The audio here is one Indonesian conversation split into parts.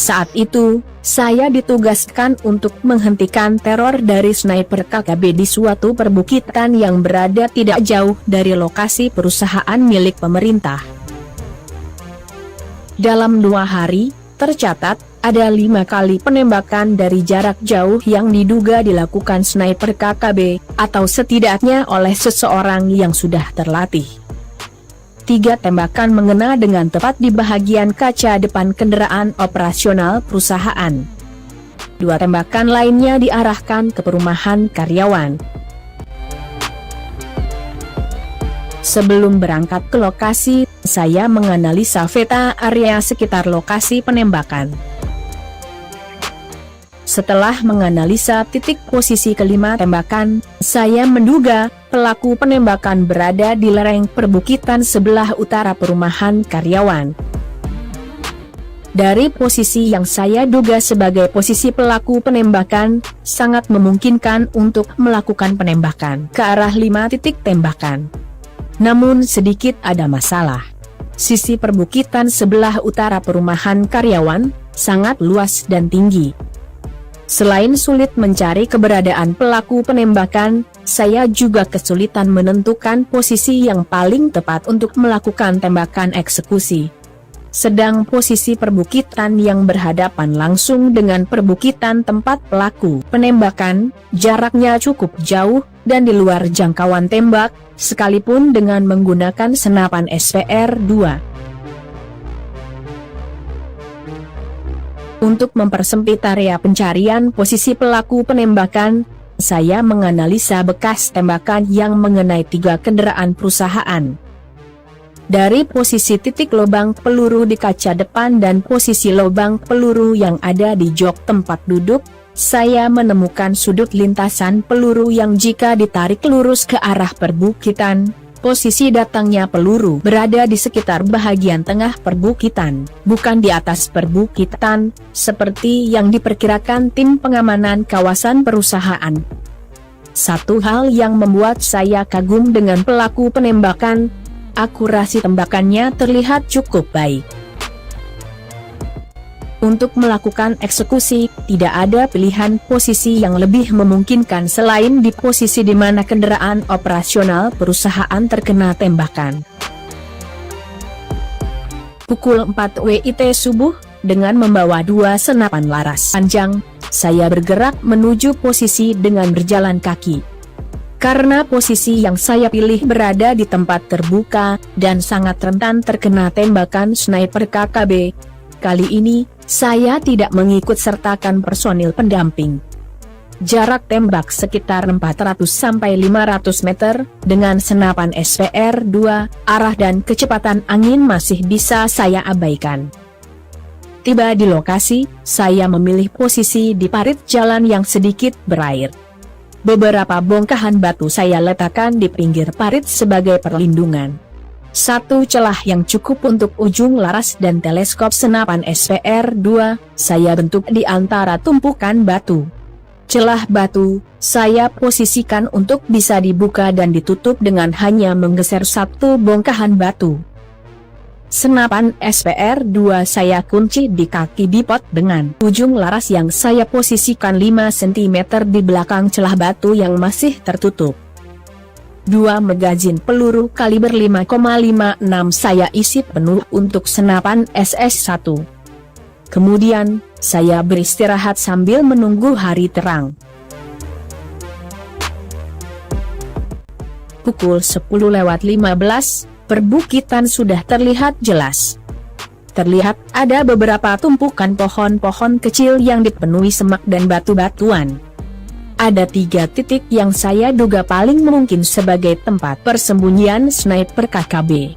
Saat itu, saya ditugaskan untuk menghentikan teror dari sniper KKB di suatu perbukitan yang berada tidak jauh dari lokasi perusahaan milik pemerintah. Dalam 2 hari, tercatat, ada 5 kali penembakan dari jarak jauh yang diduga dilakukan sniper KKB, atau setidaknya oleh seseorang yang sudah terlatih. 3 tembakan mengena dengan tepat di bagian kaca depan kendaraan operasional perusahaan. 2 tembakan lainnya diarahkan ke perumahan karyawan. Sebelum berangkat ke lokasi, saya menganalisa peta area sekitar lokasi penembakan. Setelah menganalisa titik posisi kelima tembakan, saya menduga pelaku penembakan berada di lereng perbukitan sebelah utara perumahan karyawan. Dari posisi yang saya duga sebagai posisi pelaku penembakan, sangat memungkinkan untuk melakukan penembakan ke arah 5 titik tembakan. Namun sedikit ada masalah. Sisi perbukitan sebelah utara perumahan karyawan sangat luas dan tinggi. Selain sulit mencari keberadaan pelaku penembakan, saya juga kesulitan menentukan posisi yang paling tepat untuk melakukan tembakan eksekusi. Sedang posisi perbukitan yang berhadapan langsung dengan perbukitan tempat pelaku penembakan, jaraknya cukup jauh, dan di luar jangkauan tembak, sekalipun dengan menggunakan senapan SPR-2. Untuk mempersempit area pencarian posisi pelaku penembakan, saya menganalisa bekas tembakan yang mengenai 3 kendaraan perusahaan. Dari posisi titik lubang peluru di kaca depan dan posisi lubang peluru yang ada di jok tempat duduk, saya menemukan sudut lintasan peluru yang jika ditarik lurus ke arah perbukitan, posisi datangnya peluru berada di sekitar bahagian tengah perbukitan, bukan di atas perbukitan, seperti yang diperkirakan tim pengamanan kawasan perusahaan. Satu hal yang membuat saya kagum dengan pelaku penembakan, akurasi tembakannya terlihat cukup baik. Untuk melakukan eksekusi, tidak ada pilihan posisi yang lebih memungkinkan selain di posisi di mana kendaraan operasional perusahaan terkena tembakan. Pukul 4 WIT subuh, dengan membawa 2 senapan laras panjang, saya bergerak menuju posisi dengan berjalan kaki. Karena posisi yang saya pilih berada di tempat terbuka, dan sangat rentan terkena tembakan sniper KKB, kali ini, saya tidak mengikut sertakan personil pendamping. Jarak tembak sekitar 400-500 meter, dengan senapan SPR-2, arah dan kecepatan angin masih bisa saya abaikan. Tiba di lokasi, saya memilih posisi di parit jalan yang sedikit berair. Beberapa bongkahan batu saya letakkan di pinggir parit sebagai perlindungan. 1 celah yang cukup untuk ujung laras dan teleskop senapan SPR-2, saya bentuk di antara tumpukan batu. Celah batu, saya posisikan untuk bisa dibuka dan ditutup dengan hanya menggeser 1 bongkahan batu. Senapan SPR-2 saya kunci di kaki bipod dengan ujung laras yang saya posisikan 5 cm di belakang celah batu yang masih tertutup. 2 magazin peluru kaliber 5,56 saya isi penuh untuk senapan SS-1. Kemudian, saya beristirahat sambil menunggu hari terang. Pukul 10:15, perbukitan sudah terlihat jelas. Terlihat ada beberapa tumpukan pohon-pohon kecil yang dipenuhi semak dan batu-batuan. Ada 3 titik yang saya duga paling mungkin sebagai tempat persembunyian sniper KKB.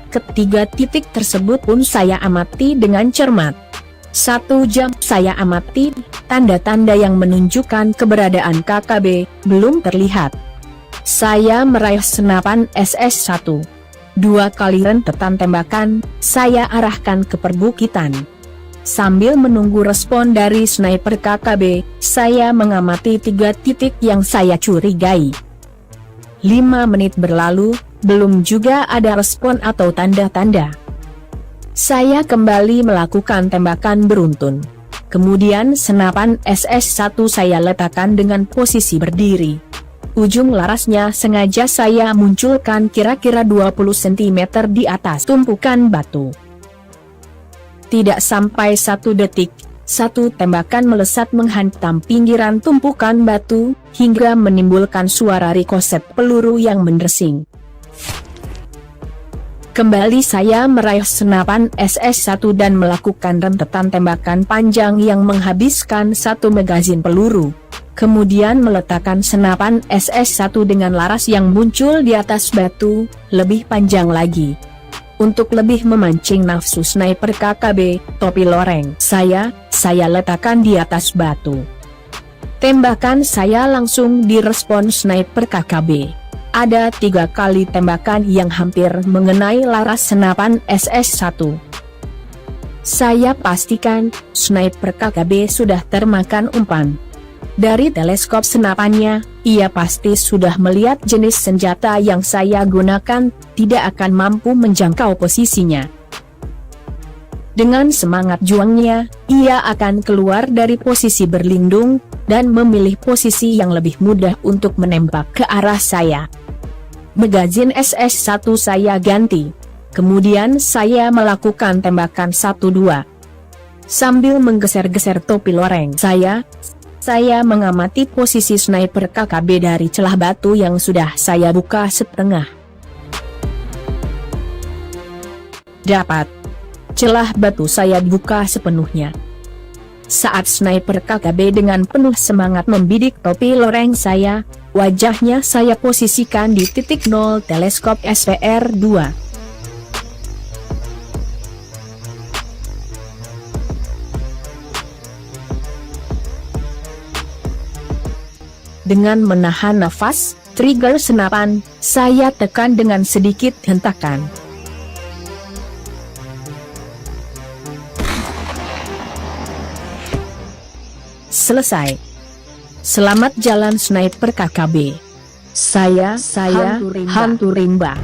Ketiga titik tersebut pun saya amati dengan cermat. 1 jam saya amati, tanda-tanda yang menunjukkan keberadaan KKB belum terlihat. Saya meraih senapan SS-1. 2 kali rentetan tembakan, saya arahkan ke perbukitan. Sambil menunggu respon dari sniper KKB, saya mengamati 3 titik yang saya curigai. 5 menit berlalu, belum juga ada respon atau tanda-tanda. Saya kembali melakukan tembakan beruntun. Kemudian senapan SS1 saya letakkan dengan posisi berdiri. Ujung larasnya sengaja saya munculkan kira-kira 20 cm di atas tumpukan batu. Tidak sampai 1 detik, satu tembakan melesat menghantam pinggiran tumpukan batu, hingga menimbulkan suara rikoset peluru yang mendesing. Kembali saya meraih senapan SS1 dan melakukan rentetan tembakan panjang yang menghabiskan 1 magazin peluru. Kemudian meletakkan senapan SS1 dengan laras yang muncul di atas batu, lebih panjang lagi. Untuk lebih memancing nafsu sniper KKB, topi loreng saya letakkan di atas batu. Tembakan saya langsung direspon sniper KKB. Ada 3 kali tembakan yang hampir mengenai laras senapan SS1. Saya pastikan, sniper KKB sudah termakan umpan. Dari teleskop senapannya, ia pasti sudah melihat jenis senjata yang saya gunakan, tidak akan mampu menjangkau posisinya. Dengan semangat juangnya, ia akan keluar dari posisi berlindung, dan memilih posisi yang lebih mudah untuk menembak ke arah saya. Magazin SS1 saya ganti. Kemudian saya melakukan tembakan 1-2. Sambil menggeser-geser topi loreng saya mengamati posisi sniper KKB dari celah batu yang sudah saya buka setengah. Dapat. Celah batu saya buka sepenuhnya. Saat sniper KKB dengan penuh semangat membidik topi loreng saya, wajahnya saya posisikan di titik 0 teleskop SPR-2. Dengan menahan nafas, trigger senapan, saya tekan dengan sedikit hentakan. Selesai. Selamat jalan sniper KKB. Saya Hantu Rimba.